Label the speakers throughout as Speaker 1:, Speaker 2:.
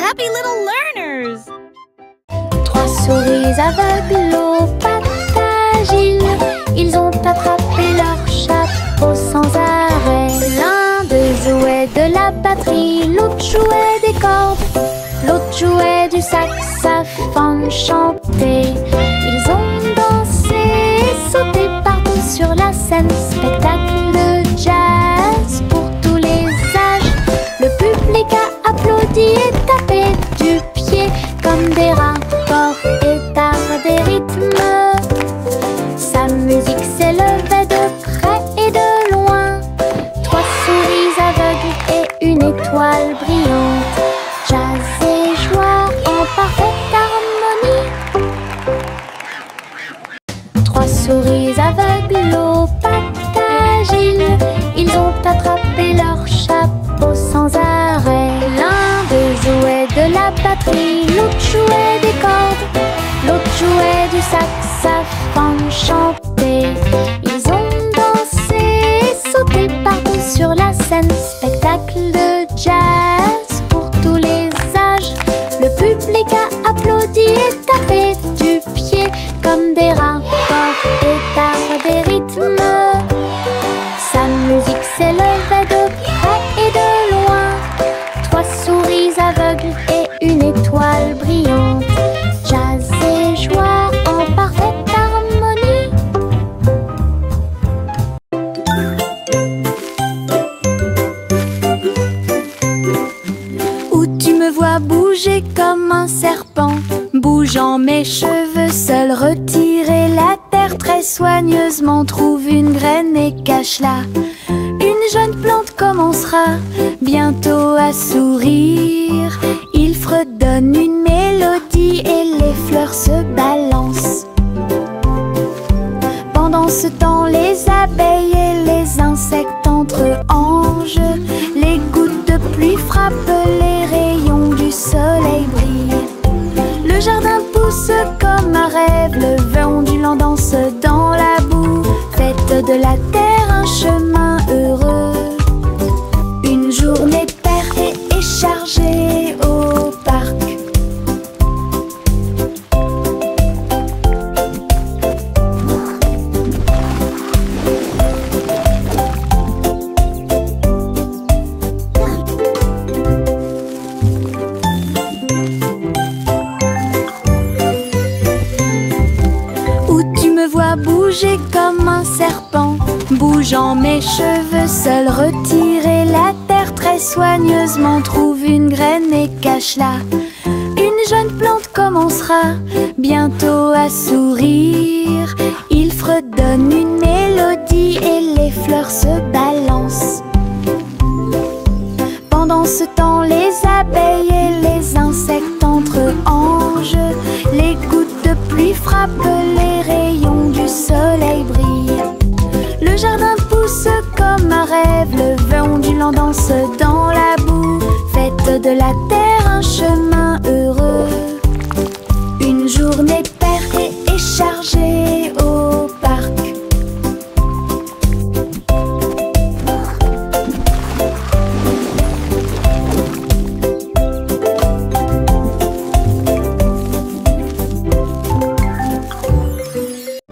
Speaker 1: happy little learners!
Speaker 2: Trois souris aveugles aux pattes agiles, ils ont attrapé leur chapeau sans arrêt. L'un d'eux jouait de la batterie, l'autre jouait des cordes, l'autre jouait du saxophone chanté. Ils ont dansé et sauté partout sur la scène, spectacle de jazz pour tous les âges. Le public a applaudi et tapé du pied comme des rapports et tard des rythmes. Sa musique s'élevait de près et de loin. Trois souris aveugles et une étoile brillante. Jazz et joie en parfaite harmonie. Trois souris aveugles aux pattes agiles, ils ont attrapé leur chapeau sans arrêt. L'un d'eux jouait de la batterie, l'autre jouait des cordes, l'autre jouait du saxophone chanté. Ils ont dansé et sauté partout sur la scène, spectacle de jazz pour tous les âges. Le public a applaudi et tapé du pied comme des rapports et tard des rythmes. Sa musique s'élevait de près et de loin. Trois souris aveugles et une étoile brillante. Jazz et joie en parfaite harmonie. Où tu me vois bouger comme un serpent, bougeant mes cheveux, seul retirer la terre très soigneusement. Trouve une graine et cache-la. Une jeune plante commencera bientôt à sourire. Il fredonne une mélodie et les fleurs se balancent. Pendant ce temps, les abeilles et les insectes entre anges. Les gouttes de pluie frappent, les rayons du soleil brillent. Le jardin pousse comme un rêve, le vent ondulant danse dans la boue. Faites de la terre un chemin heureux. Une journée paire et chargée au parc. Où tu me vois bouger comme un serpent, bougeant mes cheveux, seul retirer la terre très soigneusement. Trouve une graine et cache-la. Une jeune plante commencera bientôt à sourire. Il fredonne une mélodie et les fleurs se balancent. Pendant ce temps, les abeilles et les insectes entre anges. Les gouttes de pluie frappent, les rayons du soleil brillent. Le jardin pousse comme un rêve, le vent ondulant danse dans la boue. Faites de la terre un chemin heureux. Une journée paire et chargée au parc.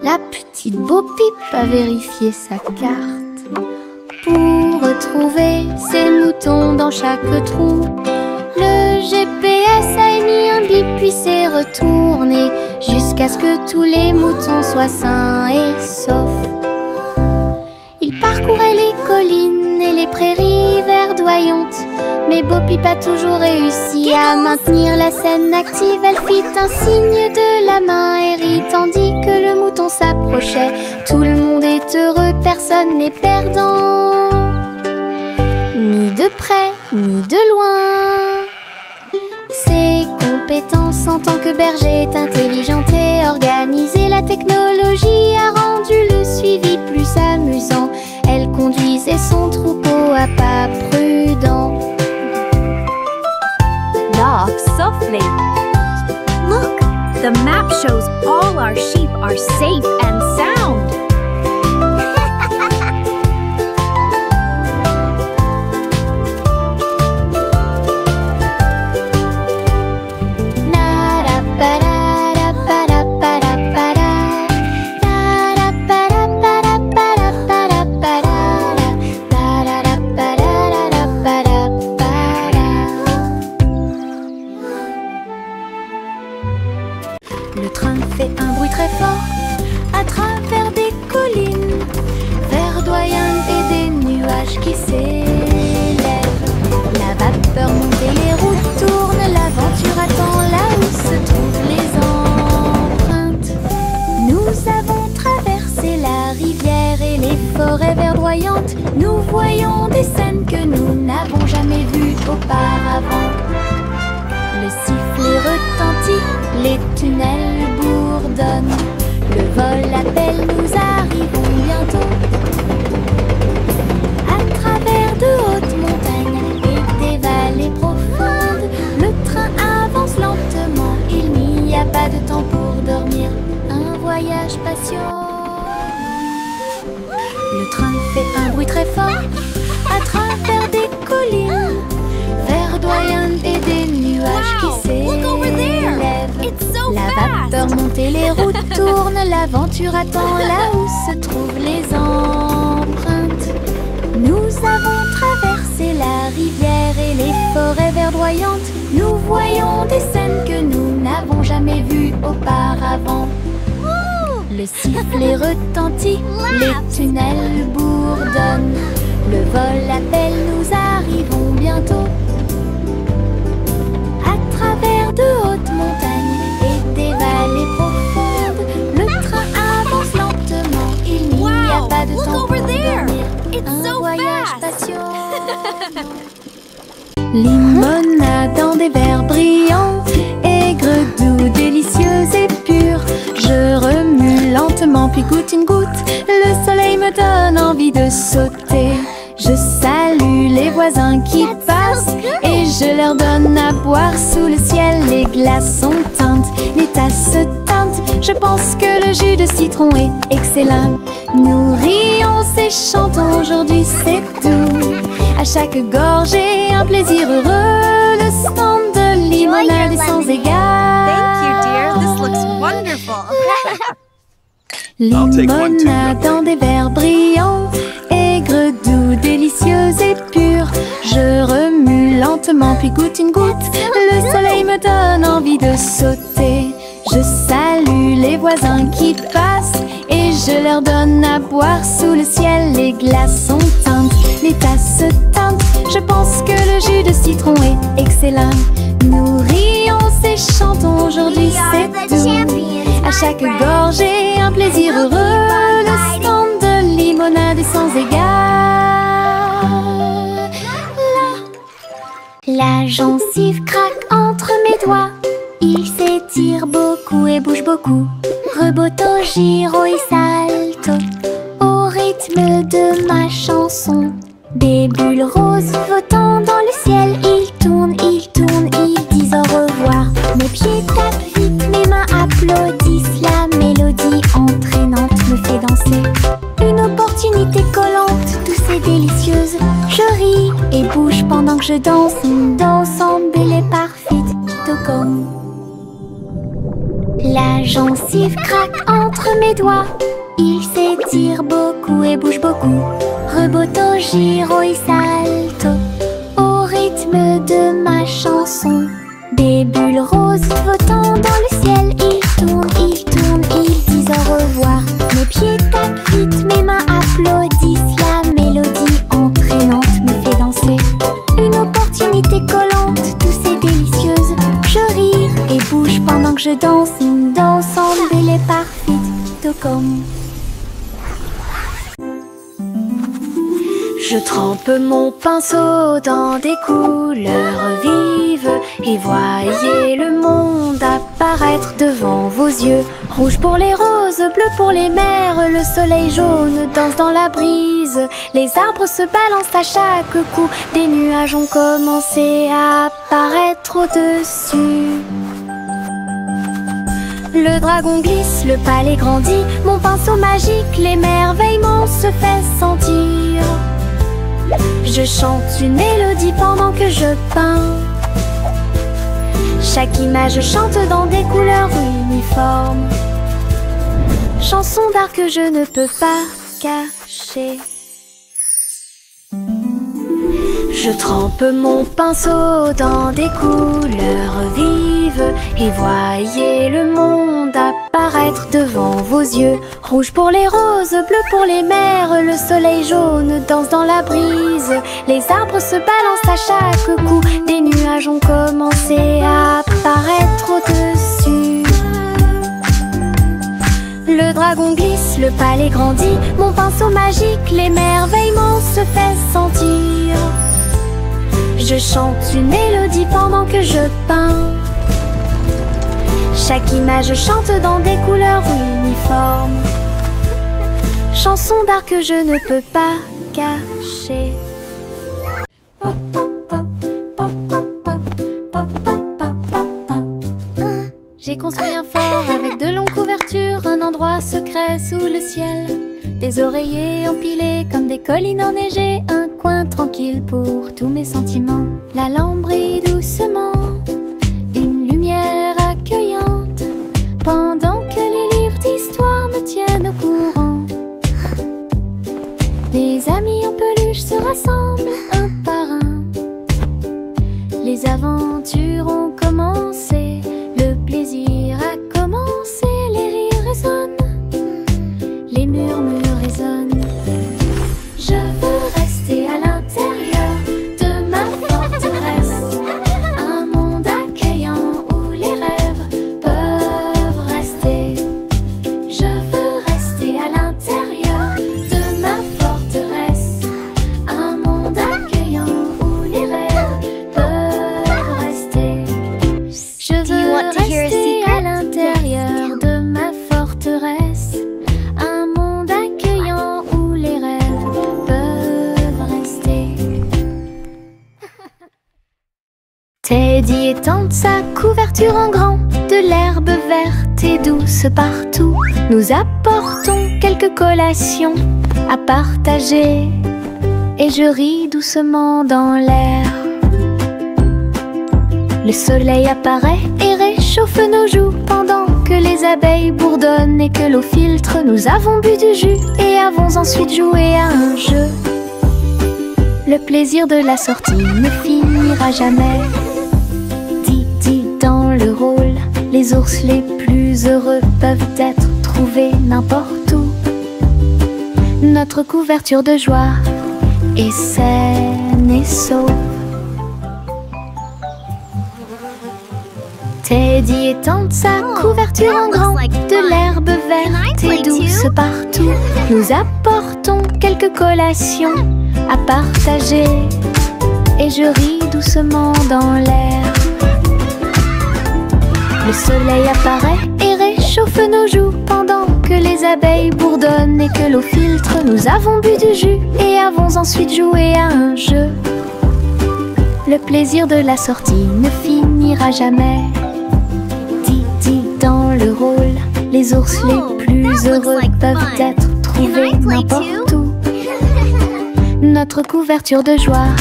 Speaker 2: La petite Bo-Peep a vérifié sa carte pour retrouver ses moutons dans chaque trou. Le GPS a émis un bip puis s'est retourné jusqu'à ce que tous les moutons soient sains et saufs. Il parcourait les collines et les prairies verdoyantes, mais Bo-Peep a toujours réussi à maintenir la scène active. Elle fit un signe de la main et rit tandis que le mouton s'approchait. Tout le monde est heureux, personne n'est perdant, ni de près ni de loin. Ses compétences en tant que berger est intelligente et organisée. La technologie a rendu le suivi plus amusant. Elle conduisait son troupeau à pas prudents.
Speaker 3: Knock softly. Look, the map shows all our sheep are safe and sound.
Speaker 2: vol appelle, nous arrivons bientôt. À travers de hautes montagnes et des vallées profondes, le train avance lentement, il n'y a pas de temps pour dormir. Un voyage patient. Le train fait un bruit très fort à travers des collines verdoyantes et des nuages qui s'élèvent. La vapeur monte et les routes tournent, l'aventure attend là où se trouvent les empreintes. Nous avons traversé la rivière et les forêts verdoyantes. Nous voyons des scènes que nous n'avons jamais vues auparavant. Le sifflet retentit, les tunnels bourdonnent. Le vol appelle, nous arrivons bientôt. À travers de hautes montagnes et des vallées profondes, le train avance lentement, il n'y a pas de temps pour dormir. Un voyage patient. Limonade dans des verres brillants, aigre, doux, délicieuse et pure. Je remue lentement puis goûte une goutte, le soleil me donne envie de sauter. Je salue les voisins qui passent et je leur donne à boire sous le ciel. Les glaces sont teintes, les tasses se teintent. Je pense que le jus de citron est excellent. Nous rions et chantons, aujourd'hui c'est tout. À chaque gorgée, un plaisir heureux. Le stand de limonade est sans égal.
Speaker 3: Thank you, dear. This looks wonderful.
Speaker 2: Limonade dans des verres brillants, aigre, doux, délicieuse et pure. Je remue lentement puis goûte une goutte, le soleil me donne envie de sauter. Je salue les voisins qui passent et je leur donne à boire sous le ciel. Les glaces sont teintes, les tasses se teintent. Je pense que le jus de citron est excellent. Nous rions et chantons, aujourd'hui c'est tout. À chaque gorgée, un plaisir heureux. Le stand de limonade est sans égal. La gencive craque entre mes doigts. Il s'étire beaucoup et bouge beaucoup. Reboto, giro et salto au rythme de ma chanson. Des bulles roses flottant dans le ciel. Ils tournent, ils disent au revoir. Mes pieds tapent vite, mes mains applaudissent. La mélodie entraînante me fait danser. Une opportunité collante, douce et délicieuse. Je ris et bouge pendant que je danse. Une danse embellée parfaite, Tocom. La gencive craque entre mes doigts. Il s'étire beaucoup et bouge beaucoup. Reboto, giro et salto au rythme de ma chanson. Des bulles roses flottant dans le ciel. Ils tournent, ils disent au revoir. Mes pieds tapent vite, mes mains applaudissent. La mélodie entraînante me fait danser. Une opportunité collante, douce et délicieuse. Je ris et bouge pendant que je danse. Une danse embellée parfaite, Tocom. Je trempe mon pinceau dans des couleurs vives et voyez le monde apparaître devant vos yeux. Rouge pour les roses, bleu pour les mers, le soleil jaune danse dans la brise. Les arbres se balancent à chaque coup, des nuages ont commencé à apparaître au-dessus. Le dragon glisse, le palais grandit, mon pinceau magique, l'émerveillement se fait sentir. Je chante une mélodie pendant que je peins. Chaque image chante dans des couleurs uniformes. Chanson d'art que je ne peux pas cacher. Je trempe mon pinceau dans des couleurs vives et voyez le monde apparaître devant vos yeux. Rouge pour les roses, bleu pour les mers, le soleil jaune danse dans la brise. Les arbres se balancent à chaque coup, des nuages ont commencé à apparaître au-dessus. Le dragon glisse, le palais grandit, mon pinceau magique, l'émerveillement se fait sentir. Je chante une mélodie pendant que je peins.
Speaker 3: Chaque image chante dans des couleurs uniformes.
Speaker 2: Chanson d'art que je ne peux pas cacher. J'ai construit un fort avec de longues couvertures, un endroit secret sous le ciel. Des oreillers empilés comme des collines enneigées, un coin tranquille pour tous mes sentiments. La lampe brille doucement, une lumière accueillante, pendant que les livres d'histoire me tiennent au courant. Les amis en peluche se rassemblent un par un. Les aventures ont commencé, le plaisir a commencé, les rires résonnent, les murmures résonnent. Je veux rester à l'intérieur de ma forteresse, un monde accueillant où les rêves peuvent rester. Je veux rester à l'intérieur de ma forteresse, un monde accueillant où les rêves peuvent rester. Je veux rester à l'intérieur de ma forteresse, un monde accueillant où les rêves peuvent rester. Teddy étend sa couverture en grand, de l'herbe verte et douce partout. Nous apportons quelques collations à partager, et je ris doucement dans l'air. Le soleil apparaît et réchauffe nos joues, pendant que les abeilles bourdonnent et que l'eau filtre. Nous avons bu du jus et avons ensuite joué à un jeu. Le plaisir de la sortie ne finira jamais. Didi dans le rôle, les ours les plus heureux peuvent être trouvés n'importe où. Notre couverture de joie est saine et sauve. Teddy étend sa couverture en grand, de l'herbe verte et douce partout. Nous apportons quelques collations à partager, et je ris doucement dans l'air. Le soleil apparaît et réchauffe nos joues, pendant que les abeilles bourdonnent et que l'eau filtre. Nous avons bu du jus et avons ensuite joué à un jeu. Le plaisir de la sortie ne finira jamais. Didi dans le rôle, les ours les plus heureux peuvent être trouvés n'importe où. Notre couverture de joie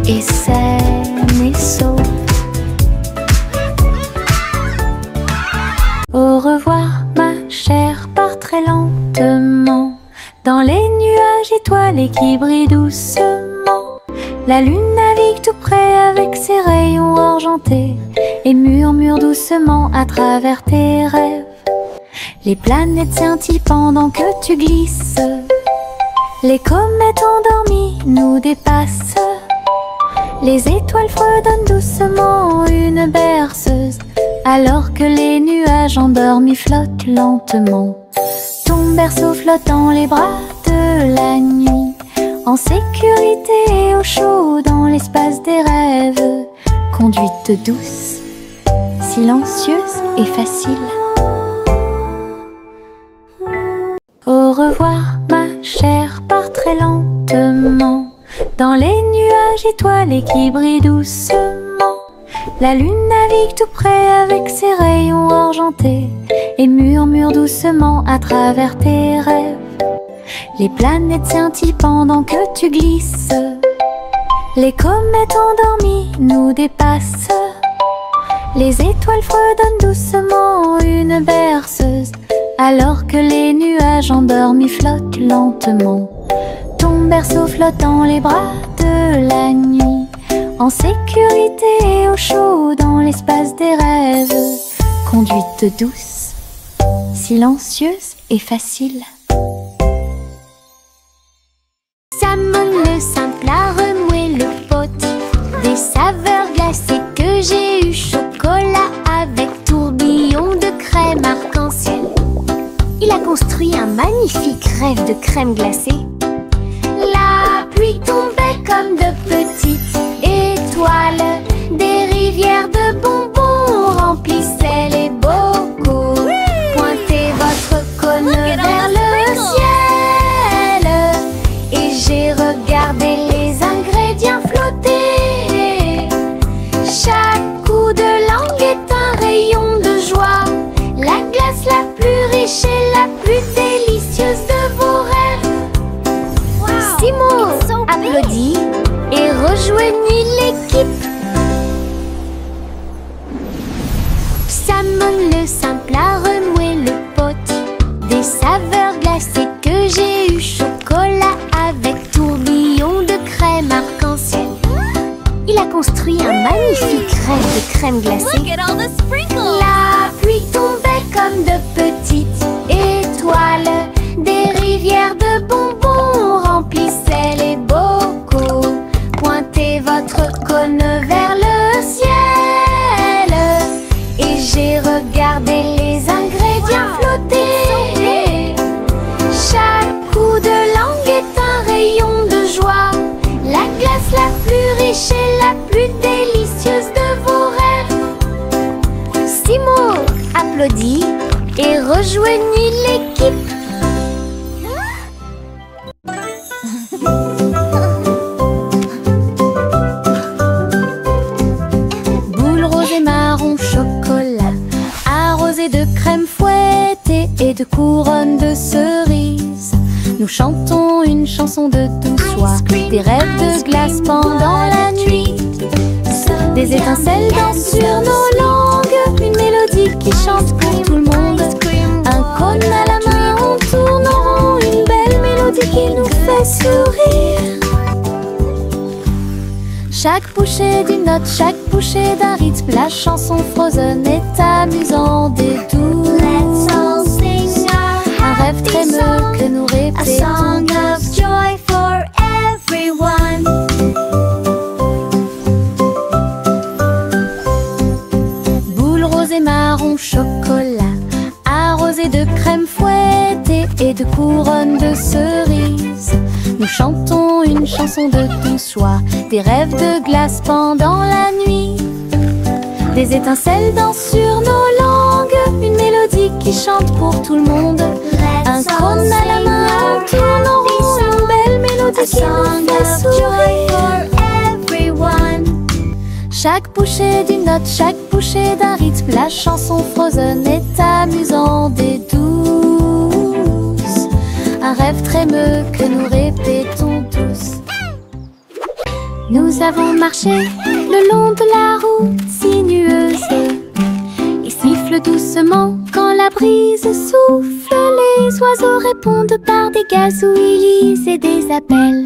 Speaker 2: est saine et sauve. Au revoir ma chère, pars très lentement dans les nuages étoilés qui brillent doucement. La lune navigue tout près avec ses rayons argentés et murmure doucement à travers tes rêves. Les planètes scintillent pendant que tu glisses, les comètes endormies nous dépassent. Les étoiles fredonnent doucement une berceuse, alors que les nuages endormis flottent lentement. Ton berceau flotte dans les bras de la nuit, en sécurité et au chaud dans l'espace des rêves. Conduite douce, silencieuse et facile. Au revoir ma chère, pars très lentement dans les nuages étoilés qui brillent doucement. La lune navigue tout près avec ses rayons argentés et murmure doucement à travers tes rêves. Les planètes scintillent pendant que tu glisses, les comètes endormies nous dépassent. Les étoiles fredonnent doucement une berceuse, alors que les nuages endormis flottent lentement. Ton berceau flotte dans les bras de la nuit, en sécurité et au chaud dans l'espace des rêves. Conduite douce, silencieuse et facile. Salmon le simple a remoué le pot, des saveurs glacées que j'ai eu, chocolat avec tourbillon de crème arc-en-ciel. Il a construit un magnifique rêve de crème glacée. La pluie tombait comme de petites étoiles, des rivières de bonbons remplissaient les beaux l'équipe. Salmon le simple a remué le pot. Des saveurs glacées que j'ai eu. Chocolat avec tourbillon de crème arc-en-ciel. Il a construit un magnifique rêve de crème glacée.
Speaker 3: Look at all the sprinkles!
Speaker 2: La pluie tombait comme de petites étoiles. Des rivières de bonbons remplissaient les bocaux. Pointez votre cône vers le ciel et j'ai regardé les ingrédients flotter. Chaque coup de langue est un rayon de joie. La glace la plus riche et la plus délicieuse de vos rêves. Simo applaudit et rejoignit l'équipe. Boule rose et marron chocolat, arrosée de crème fouettée et de couronnes de cerises. Nous chantons une chanson de douce soie, des rêves de glace pendant la nuit. Des étincelles dansent sur nos langues, une mélodie qui chante pour tout le monde. Un cône à la main, on tourne en rond, une belle mélodie qui nous fait sourire. Chaque bouchée d'une note, chaque bouchée d'un rythme, la chanson Frozen est amusante et douce. Un rêve trémeux que nous répétons.
Speaker 3: A song of joy for everyone.
Speaker 2: Boule rose et marron chocolat, arrosée de crème fouettée et de couronnes de cerises. Nous chantons une chanson de douce joie, des rêves de glace pendant la nuit. Des étincelles dansent sur nos langues, une mélodie qui chante pour tout le monde. Un cône à la main, on tourne en rond, une belle mélodie qui nous fait sourire. Chaque bouchée d'une note, chaque bouchée d'un rythme, la chanson Frozen est amusante et douce. Un rêve trémeux que nous répétons tous. Nous avons marché le long de la route sinueuse et siffle doucement quand la brise souffle. Les oiseaux répondent par des gazouillis et des appels.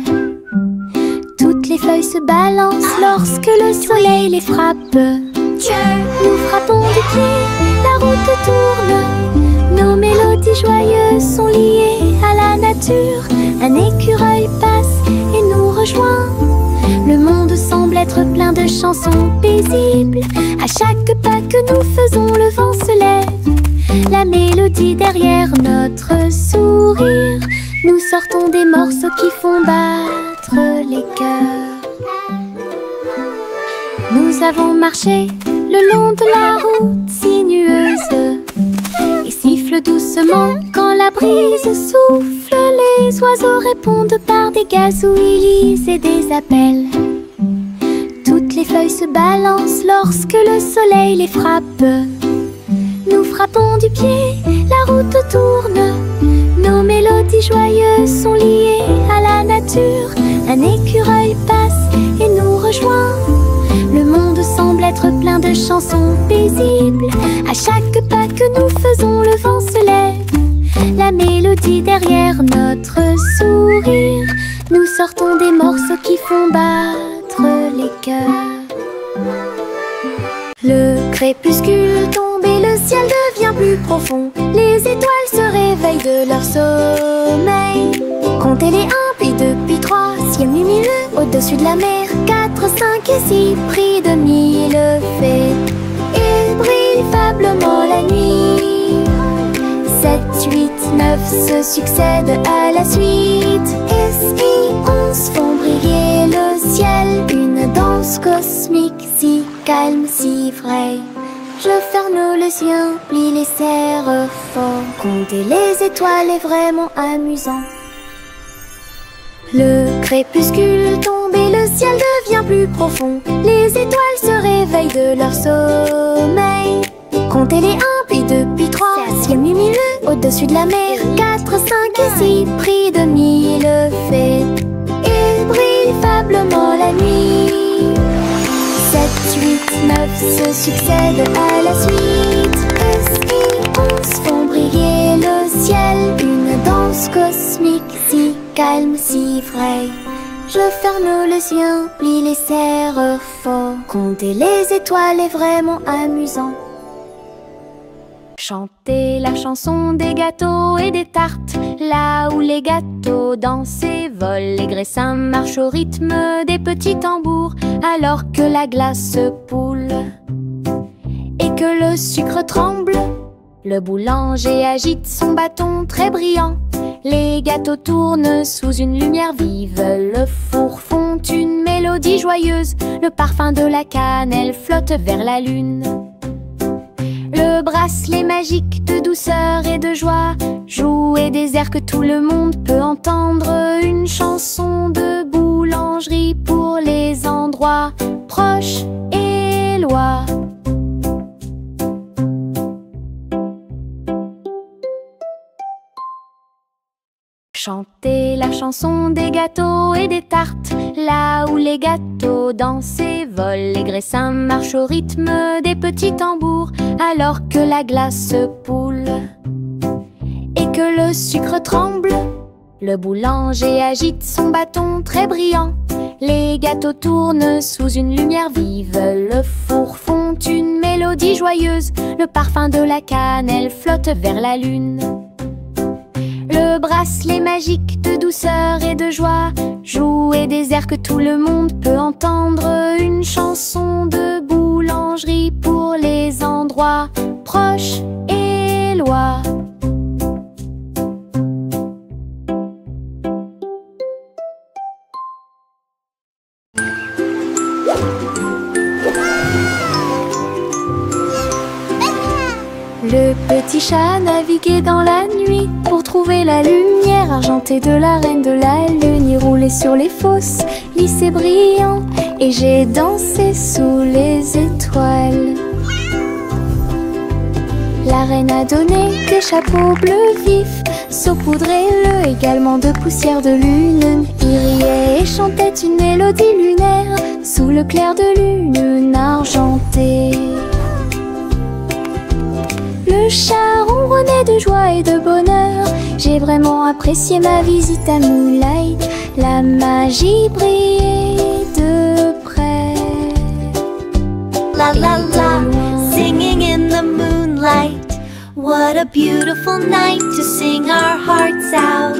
Speaker 2: Toutes les feuilles se balancent lorsque le soleil les frappe. Nous frappons du pied, la route tourne. Nos mélodies joyeuses sont liées à la nature. Un écureuil passe et nous rejoint. Le monde semble être plein de chansons paisibles. À chaque pas que nous faisons, le vent se lève. La mélodie derrière notre sourire. Nous sortons des morceaux qui font battre les cœurs. Nous avons marché le long de la route sinueuse et siffle doucement quand la brise souffle. Les oiseaux répondent par des gazouillis et des appels. Toutes les feuilles se balancent lorsque le soleil les frappe. Nous frappons du pied, la route tourne. Nos mélodies joyeuses sont liées à la nature. Un écureuil passe et nous rejoint. Le monde semble être plein de chansons paisibles. À chaque pas que nous faisons, le vent se lève. La mélodie derrière notre sourire. Nous sortons des morceaux qui font battre les cœurs. Le crépuscule tombe et le ciel devient plus profond. Les étoiles se réveillent de leur sommeil. Comptez les 1, puis 2, puis 3, ciel lumineux au-dessus de la mer. 4, 5 et 6, pris de 1000 fées. Il brille faiblement la nuit. 7, 8, 9 se succèdent à la suite. Et 11 font briller le ciel. Une danse cosmique si calme, si vraie. Je ferme les yeux, plie les serre fort. Compter les étoiles est vraiment amusant. Le crépuscule tombe et le ciel devient plus profond. Les étoiles se réveillent de leur sommeil. Comptez les 1, puis 2, puis 3, ciel lumineux au-dessus de la mer. 4, 5 et 6, pris de 1000 fées. Il brille faiblement la nuit. 7, 8, 9 se succèdent à la suite. 10 et 11 font briller le ciel. Une danse cosmique si calme, si vraie. Je ferme les yeux, plie les serre fort. Compter les étoiles est vraiment amusant. Chanter la chanson des gâteaux et des tartes. Là où les gâteaux dansent et volent, les graissins marchent au rythme des petits tambours. Alors que la glace poule et que le sucre tremble, le boulanger agite son bâton très brillant. Les gâteaux tournent sous une lumière vive. Le four fond une mélodie joyeuse. Le parfum de la cannelle flotte vers la lune. Le bracelet magique de douceur et de joie jouer des airs que tout le monde peut entendre. Une chanson de boulangerie pour les endroits proches et loin. Chanter la chanson des gâteaux et des tartes. Là où les gâteaux dansent et volent, les graissins marchent au rythme des petits tambours. Alors que la glace poule et que le sucre tremble, le boulanger agite son bâton très brillant. Les gâteaux tournent sous une lumière vive. Le four fond une mélodie joyeuse. Le parfum de la cannelle flotte vers la lune. Le bracelet magique de douceur et de joie jouer des airs que tout le monde peut entendre. Une chanson de boulangerie pour les endroits proches et loin. Le petit chat naviguait dans la nuit pour trouver la lumière argentée de la reine de la lune. Il roulait sur les fosses, lissé brillant, et j'ai dansé sous les étoiles. La reine a donné des chapeaux bleus vifs, saupoudrez-le également de poussière de lune. Il riait et chantait une mélodie lunaire sous le clair de lune argentée. Le chat ronronnait de joie et de bonheur. J'ai vraiment apprécié ma visite à Moonlight. La magie brillait de près.
Speaker 1: La la la, singing in the moonlight. What a beautiful night to sing our hearts out.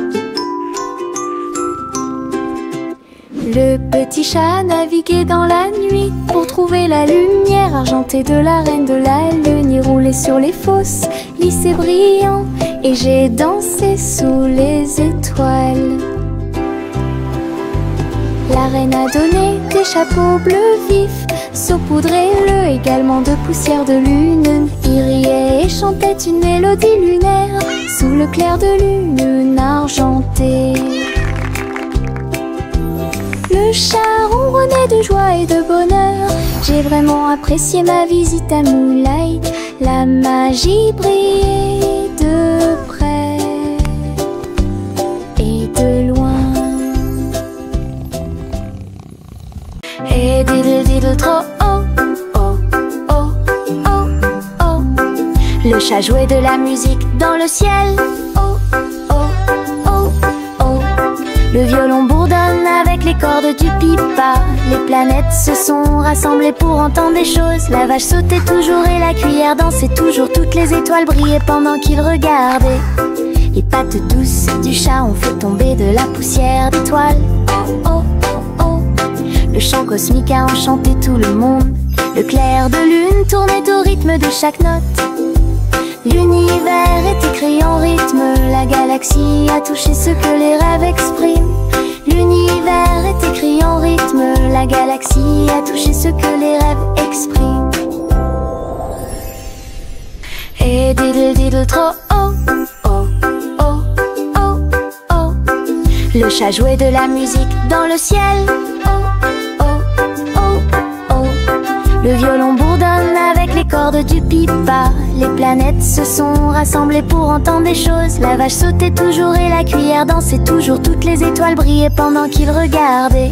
Speaker 2: Le petit chat naviguait dans la nuit pour trouver la lumière argentée de la reine de la lune. Il roulait sur les fosses, lissé brillant, et j'ai dansé sous les étoiles. La reine a donné des chapeaux bleus vifs, saupoudrez-le également de poussière de lune. Il riait et chantait une mélodie lunaire sous le clair de lune argentée. Le chat ronronnait de joie et de bonheur. J'ai vraiment apprécié ma visite à Moonlight. La magie brillait de près et de loin. Et diddle diddle trop oh, oh, oh, oh, oh. Le chat jouait de la musique dans le ciel. Oh, oh, oh, oh. Le violon bourdonne avec les cordes du pipa. Les planètes se sont rassemblées pour entendre des choses. La vache sautait toujours et la cuillère dansait toujours. Toutes les étoiles brillaient pendant qu'il regardait. Les pattes douces du chat ont fait tomber de la poussière d'étoiles. Oh, oh, oh, oh. Le chant cosmique a enchanté tout le monde. Le clair de lune tournait au rythme de chaque note. L'univers est écrit en rythme. La galaxie a touché ce que les rêves expriment. L'univers est écrit en rythme. La galaxie a touché ce que les rêves expriment. Et diddle diddle trop oh, oh, oh, oh, oh. Le chat jouait de la musique dans le ciel. Oh, oh, oh, oh. Le violon bourdonne avec les cordes du pipa. Les planètes se sont rassemblées pour entendre des choses. La vache sautait toujours et la cuillère dansait toujours. Toutes les étoiles brillaient pendant qu'il regardait.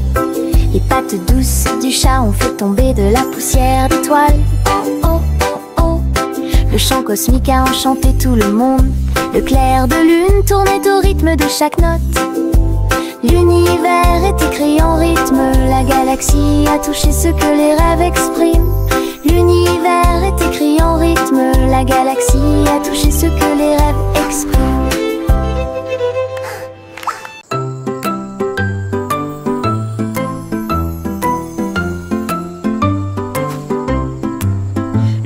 Speaker 2: Les pattes douces du chat ont fait tomber de la poussière d'étoiles. Oh oh oh oh. Le chant cosmique a enchanté tout le monde. Le clair de lune tournait au rythme de chaque note. L'univers est écrit en rythme. La galaxie a touché ce que les rêves expriment. L'univers est écrit en rythme. La galaxie a touché ce que les rêves expriment.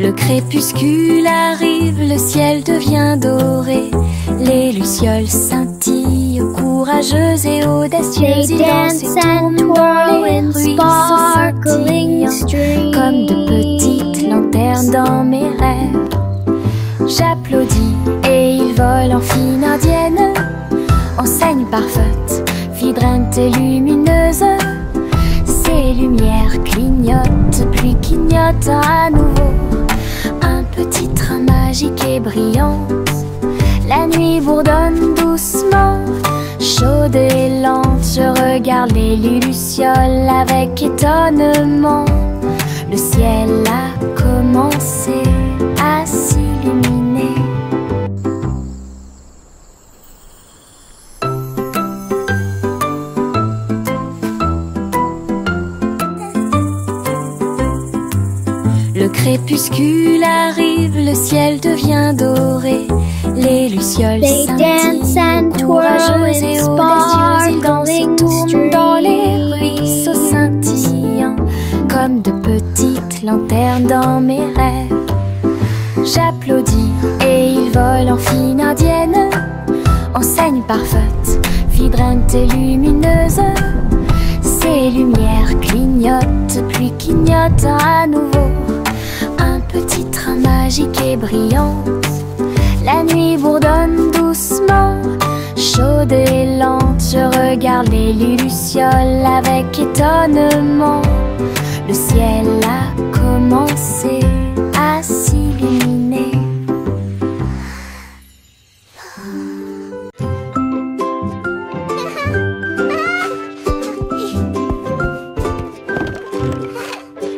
Speaker 2: Le crépuscule arrive, le ciel devient doré. Les lucioles scintillent, courageuses et audacieuses. Ils dansent et tournent dans les ruisseaux scintillants, comme de petites lanternes dans mes rêves. J'applaudis et ils volent en fine indienne, enseigne parfaite, vibrante et lumineuse. Ces lumières clignotent, puis clignotent à nouveau. Un petit train magique et brillante. La nuit bourdonne doucement, chaude et lente. Je regarde les lucioles avec étonnement. Le ciel a commencé à s'illuminer. Le crépuscule arrive, le ciel devient doré. Les lucioles scintillent, courageuses et audacieuses. Ils dansent et tournent dans les ruisseaux scintillants, comme de petites lanternes dans mes rêves. J'applaudis et ils volent en fine indienne, enseigne parfaite, vibrante et lumineuse. Ces lumières clignotent, puis clignotent à nouveau. Un petit train magique et brillant. La nuit bourdonne doucement, chaude et lente. Je regarde les lucioles avec étonnement. Le ciel a commencé à s'illuminer.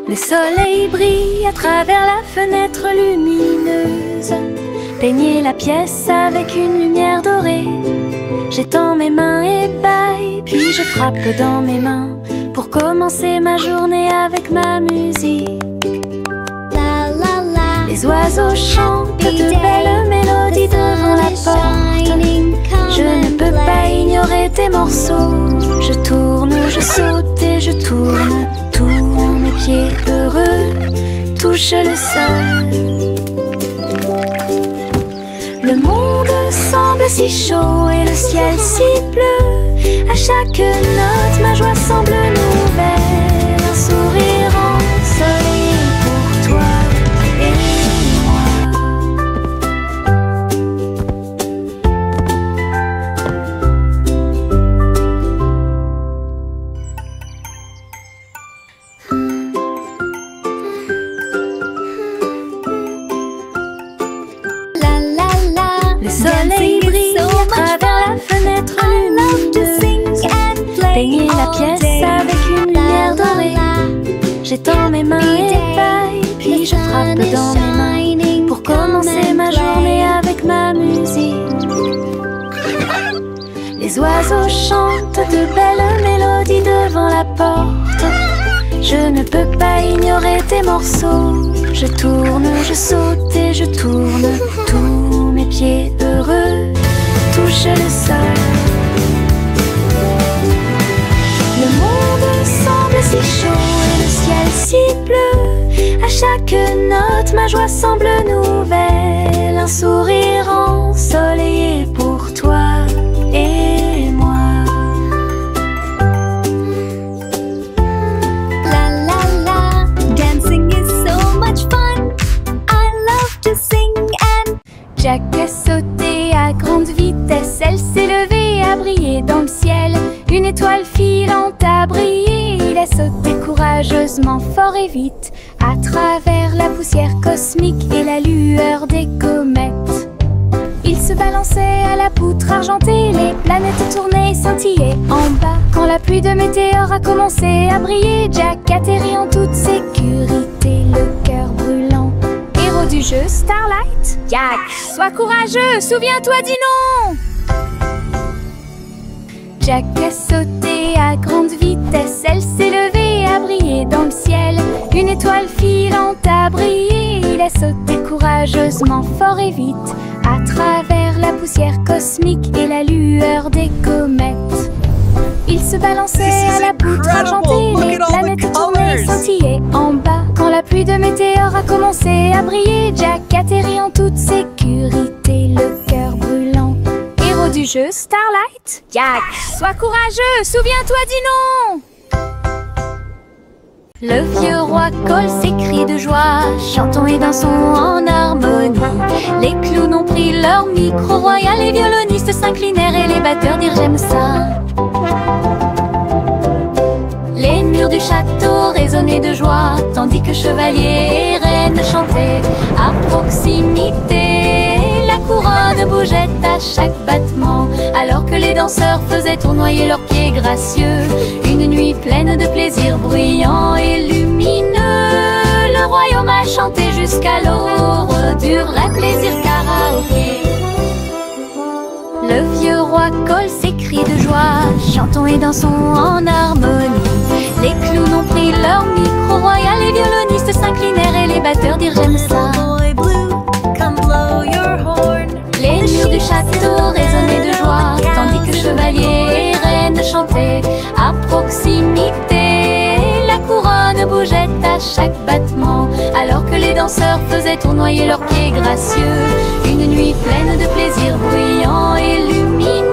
Speaker 2: Le soleil brille à travers la fenêtre lumineuse. Peignez la pièce avec une lumière dorée. J'étends mes mains et bâille, puis je frappe dans mes mains pour commencer ma journée avec ma musique.
Speaker 1: La la la.
Speaker 2: Les oiseaux chantent de belles mélodies devant la porte. Je ne peux pas ignorer tes morceaux. Je tourne, je saute et je tourne. Tous mes pieds heureux touchent le sol. Le monde semble si chaud et le ciel si bleu. À chaque note, ma joie semble nouvelle. Un sourire ensoleillé pour toi et moi. Le soleil brille à travers la fenêtre lumineuse. Peignez la pièce avec une lumière dorée. J'étends mes mains et bâille, puis je frappe dans mes mains pour commencer ma journée avec ma musique. Les oiseaux chantent de belles mélodies devant la porte. Je ne peux pas ignorer tes morceaux. Je tourne, je saute et je tourne. Tous mes pieds heureux touchent le sol. Le monde semble si chaud et le ciel si bleu. À chaque note, ma joie semble nouvelle. Un sourire ensoleillé pour toi et moi.
Speaker 1: La la la. Dancing is so much fun. I love to sing and
Speaker 2: Jack a sauté à grande vitesse. Elle s'est levée à briller dans le ciel. Une étoile filante a brillé. Il a sauté courageusement, fort et vite, à travers la poussière cosmique et la lueur des comètes. Il se se balançait à la poutre argentée, les planètes tournaient, scintillaient en bas. Quand la pluie de météores a commencé à briller, Jack atterrit en toute sécurité, le cœur brûlant. Héros du jeu Starlight, Jack, sois courageux, souviens-toi du nom. Jack a sauté à grande vitesse, elle s'est levée, a brillé dans le ciel. Une étoile filante a brillé, il a sauté courageusement, fort et vite, à travers la poussière cosmique et la lueur des comètes. Il se balançait à la poutre argentée, les planètes tournaient, scintillaient en bas. Quand la pluie de météores a commencé à briller, Jack atterrit en toute sécurité, le cœur brûlant. Héros du jeu Starlight, Jack, sois courageux, souviens-toi du nom. Le vieux roi Cole s'écrie de joie, chantons et dansons en harmonie. Les clowns ont pris leur micro royal, les violonistes s'inclinèrent et les batteurs dirent j'aime ça. Les murs du château résonnaient de joie, tandis que chevaliers et reines chantaient à proximité. La couronne bougeait à chaque battement, alors que les danseurs faisaient tournoyer leurs pieds gracieux. Une nuit pleine de plaisir bruyant et lumineux, le royaume a chanté jusqu'à l'aube du vrai plaisir karaoké. Le vieux roi Cole s'écrie de joie, chantons et dansons en harmonie. Les clowns ont pris leur micro royal, les violonistes s'inclinèrent et les batteurs dirent j'aime ça. Les murs du château résonnaient de joie, tandis que chevaliers et reines chantaient à proximité. La couronne bougeait à chaque battement, alors que les danseurs faisaient tournoyer leurs pieds gracieux. Une nuit pleine de plaisir bruyant et lumineux,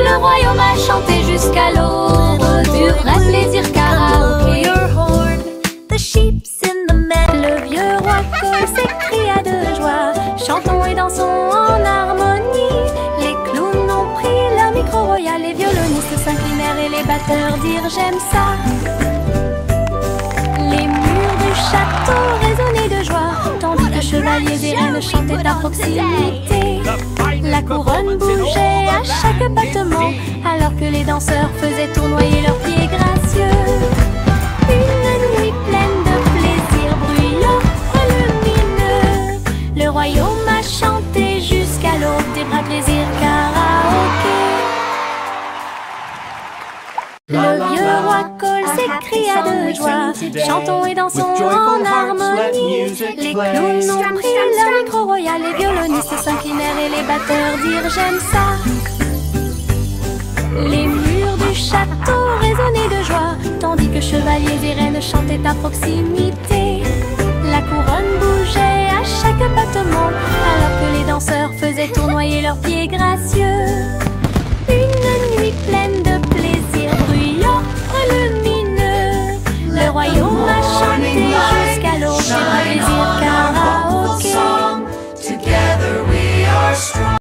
Speaker 2: le royaume a chanté jusqu'à l'aube du vrai plaisir karaoké. Le vieux roi Cole s'écria de joie, chantons et dansons en harmonie. Les clowns ont pris leur micro royal, les violonistes s'inclinèrent et les batteurs dirent j'aime ça. Les murs du château résonnaient de joie, tandis que chevaliers et reines chantaient à proximité. La couronne bougeait à chaque battement, alors que les danseurs faisaient tournoyer leurs pieds gracieux. Une nuit pleine de plaisir bruyant et lumineux, le royaume a chanté jusqu'à l'aube des vrais plaisirs karaoké. Le vieux roi Cole s'écria de joie, chantons et dansons en harmonie. Les clowns ont pris leur micro royal, les violonistes s'inclinèrent et les batteurs dirent j'aime ça. Les murs du château résonnaient de joie, tandis que chevaliers et reines chantaient à proximité. La couronne bougeait